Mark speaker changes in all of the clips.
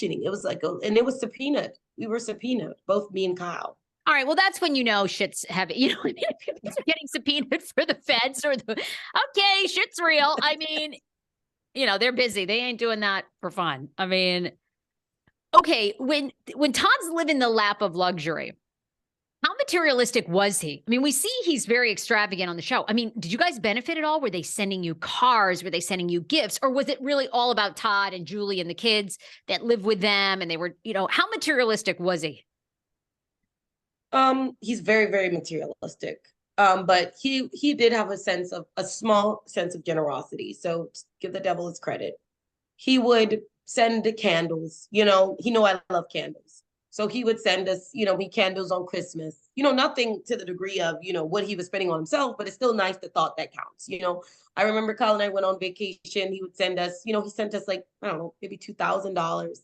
Speaker 1: questioning. It was like, and it was subpoenaed. We were subpoenaed, both me and Kyle.
Speaker 2: All right. Well, that's when you know shit's heavy. You know what I mean? If you're getting subpoenaed for the feds or okay, shit's real. I mean, they're busy. They ain't doing that for fun. I mean, okay, when Todd's living the lap of luxury, how materialistic was he? I mean, we see he's very extravagant on the show. I mean, did you guys benefit at all? Were they sending you cars? Were they sending you gifts? Or was it really all about Todd and Julie and the kids that live with them? And they were, how materialistic was he?
Speaker 1: He's very, very materialistic. But he did have a small sense of generosity. So give the devil his credit. He would send the candles, he know I love candles. So he would send us, me candles on Christmas, nothing to the degree of, what he was spending on himself, but it's still nice, the thought that counts. I remember Kyle and I went on vacation. He would send us, he sent us like, I don't know, maybe $2,000,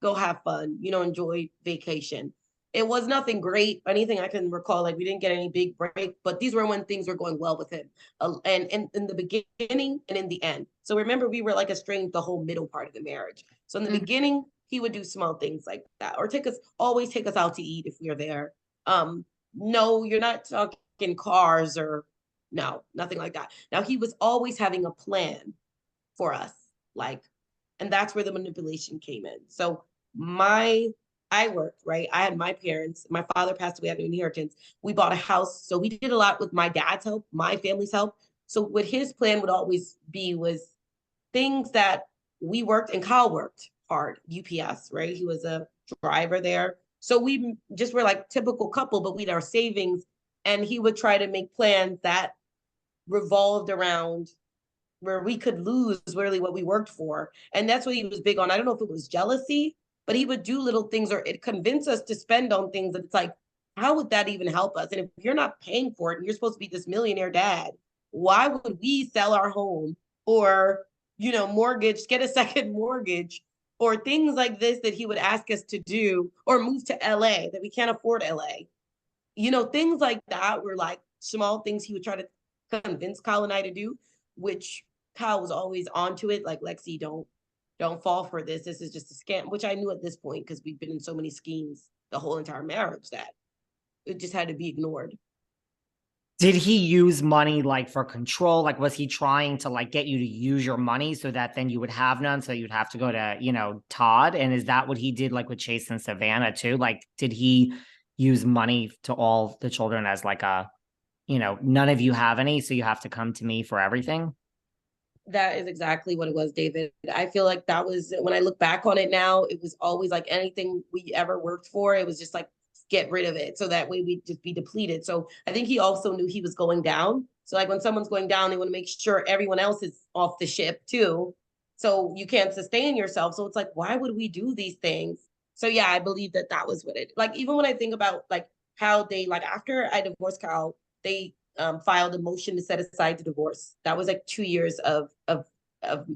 Speaker 1: go have fun, enjoy vacation. It was nothing great, anything I can recall. Like we didn't get any big break, but these were when things were going well with him, and in the beginning and in the end. So remember, we were like estranged the whole middle part of the marriage. So in the beginning, he would do small things like that, or always take us out to eat if we are there. No, you're not talking cars or no, nothing like that. Now he was always having a plan for us, and that's where the manipulation came in. So I worked, right? I had my parents. My father passed away, I had no inheritance. We bought a house. So we did a lot with my dad's help, my family's help. So what his plan would always be was things that we worked, and Kyle worked hard, UPS, right? He was a driver there. So we just were like typical couple, but we had our savings, and he would try to make plans that revolved around where we could lose really what we worked for. And that's what he was big on. I don't know if it was jealousy, but he would do little things or it convinced us to spend on things that it's like, how would that even help us? And if you're not paying for it and you're supposed to be this millionaire dad, why would we sell our home or, mortgage, get a second mortgage or things like this that he would ask us to do, or move to LA that we can't afford LA? Things like that were like small things he would try to convince Kyle and I to do, which Kyle was always onto it. Like, Lexi, don't fall for this. This is just a scam, which I knew at this point because we've been in so many schemes the whole entire marriage that it just had to be ignored.
Speaker 3: Did he use money for control? Was he trying to get you to use your money so that then you would have none, so you'd have to go to, Todd? And is that what he did with Chase and Savannah too? Did he use money to all the children as none of you have any, so you have to come to me for everything?
Speaker 1: That is exactly what it was, David. I feel like that was, when I look back on it now, it was always anything we ever worked for, it was just get rid of it. So that way we'd just be depleted. So I think he also knew he was going down. So when someone's going down, they want to make sure everyone else is off the ship too. So you can't sustain yourself. So it's why would we do these things? So yeah, I believe that was what it, even when I think about how they, after I divorced Kyle, they filed a motion to set aside the divorce. That was 2 years of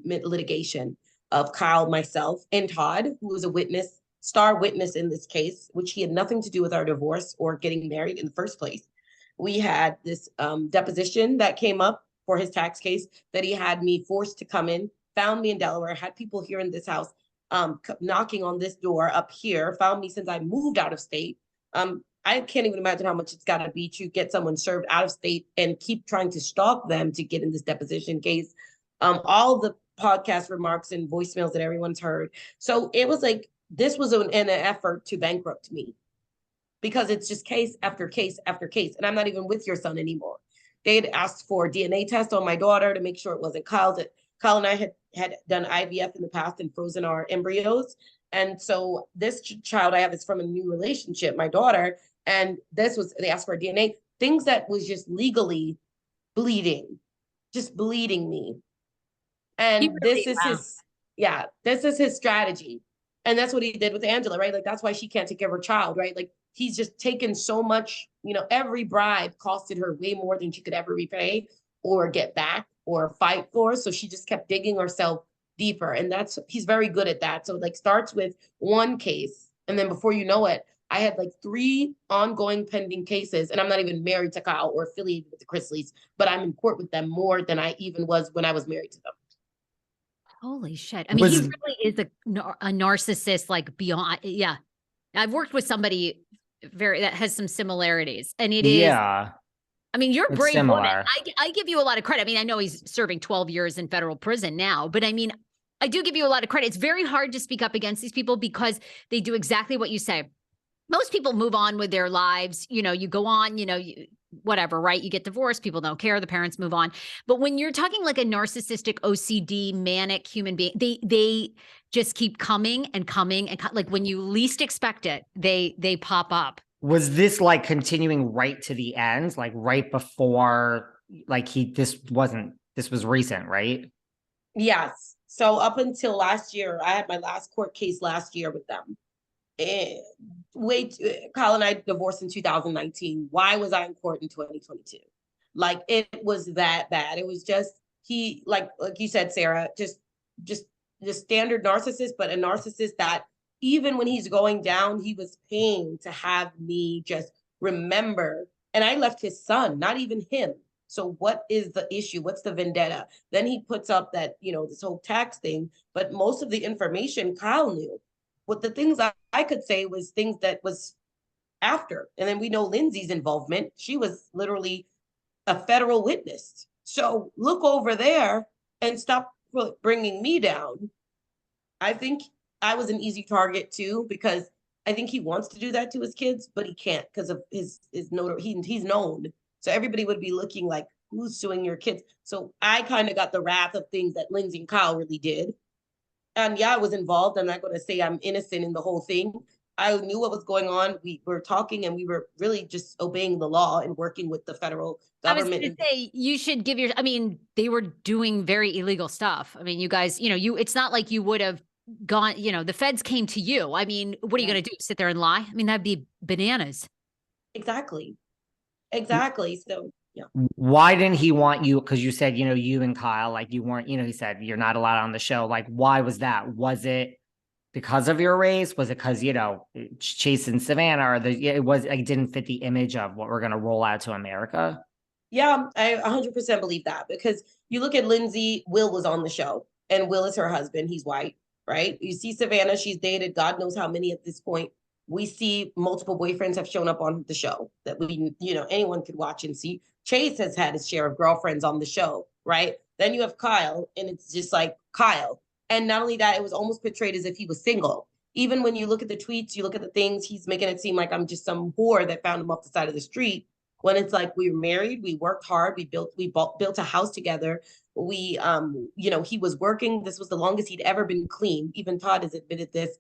Speaker 1: litigation of Kyle, myself, and Todd, who was a star witness in this case, which he had nothing to do with our divorce or getting married in the first place. We had this deposition that came up for his tax case that he had me forced to come in, found me in Delaware, had people here in this house knocking on this door up here, found me since I moved out of state. I can't even imagine how much it's got to be to get someone served out of state and keep trying to stalk them to get in this deposition case. All the podcast remarks and voicemails that everyone's heard. So it was this was an effort to bankrupt me because it's just case after case after case. And I'm not even with your son anymore. They had asked for a DNA test on my daughter to make sure it wasn't Kyle's. Kyle and I had done IVF in the past and frozen our embryos. And so this child I have is from a new relationship, my daughter. And they asked for a DNA, things that was just legally just bleeding me. And this is his strategy. And that's what he did with Angela, right? That's why she can't take care of her child, right? He's just taken so much, every bribe costed her way more than she could ever repay or get back or fight for. So she just kept digging herself deeper. And he's very good at that. So starts with one case. And then before you know it, I had 3 ongoing pending cases, and I'm not even married to Kyle or affiliated with the Chrisleys, but I'm in court with them more than I even was when I was married to them.
Speaker 2: Holy shit. I mean, he
Speaker 3: Was
Speaker 2: really is a narcissist, like beyond. Yeah. I've worked with somebody that has some similarities, and it is,
Speaker 3: yeah,
Speaker 2: I mean, you're a
Speaker 3: it's
Speaker 2: brave woman.
Speaker 3: similar.
Speaker 2: I give you a lot of credit. I mean, I know he's serving 12 years in federal prison now, but I mean, I do give you a lot of credit. It's very hard to speak up against these people because they do exactly what you say. Most people move on with their lives. You know, you go on, whatever, right? You get divorced, people don't care, the parents move on. But when you're talking like a narcissistic, OCD, manic human being, they just keep coming and coming, and like when you least expect it, they pop up.
Speaker 3: Was this like continuing right to the end, like right before, like this was recent, right?
Speaker 1: Yes. So up until last year, I had my last court case last year with them. Kyle and I divorced in 2019. Why was I in court in 2022? Like, it was that bad. It was just, he, like you said, Sarah, just the standard narcissist, but a narcissist that even when he's going down, he was paying to have me just remember. And I left his son, not even him. So what is the issue? What's the vendetta? Then he puts up that, this whole tax thing, but most of the information Kyle knew. What the things I could say was things that was after. And then we know Lindsay's involvement. She was literally a federal witness. So look over there and stop bringing me down. I think I was an easy target too, because I think he wants to do that to his kids, but he can't because of his he's known. So everybody would be looking like, who's suing your kids? So I kind of got the wrath of things that Lindsay and Kyle really did. And yeah, I was involved. I'm not going to say I'm innocent in the whole thing. I knew what was going on. We were talking and we were really just obeying the law and working with the federal government.
Speaker 2: I was going to say, you should I mean, they were doing very illegal stuff. I mean, you guys, it's not like you would have gone, the feds came to you. I mean, what are you going to do? Sit there and lie? I mean, that'd be bananas.
Speaker 1: Exactly. So yeah.
Speaker 3: Why didn't he want you? Because you said, you and Kyle, like you weren't, he said you're not allowed on the show. Like, why was that? Was it because of your race? Was it because, Chase and Savannah, or it was like didn't fit the image of what we're going to roll out to America?
Speaker 1: Yeah, I 100% believe that, because you look at Lindsay, Will was on the show, and Will is her husband. He's white, right? You see Savannah, she's dated God knows how many at this point. We see multiple boyfriends have shown up on the show that anyone could watch and see. Chase has had his share of girlfriends on the show, right? Then you have Kyle, and it's just like Kyle. And not only that, it was almost portrayed as if he was single. Even when you look at the tweets, you look at the things, he's making it seem like I'm just some whore that found him off the side of the street. When it's like, we were married, we worked hard, we built a house together. We, he was working. This was the longest he'd ever been clean. Even Todd has admitted this.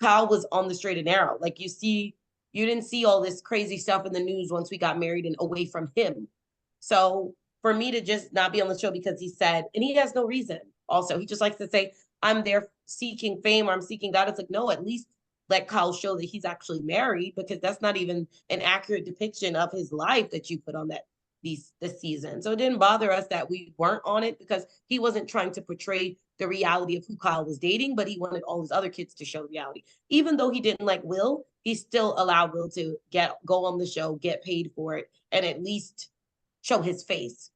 Speaker 1: Kyle was on the straight and narrow. Like, you didn't see all this crazy stuff in the news once we got married and away from him. So for me to just not be on the show because he said, and he has no reason. Also, he just likes to say, I'm there seeking fame, or I'm seeking God. It's like, no, at least let Kyle show that he's actually married, because that's not even an accurate depiction of his life that you put on this season. So it didn't bother us that we weren't on it, because he wasn't trying to portray the reality of who Kyle was dating, but he wanted all his other kids to show reality. Even though he didn't like Will, he still allowed Will to go on the show, get paid for it, and at least show his face.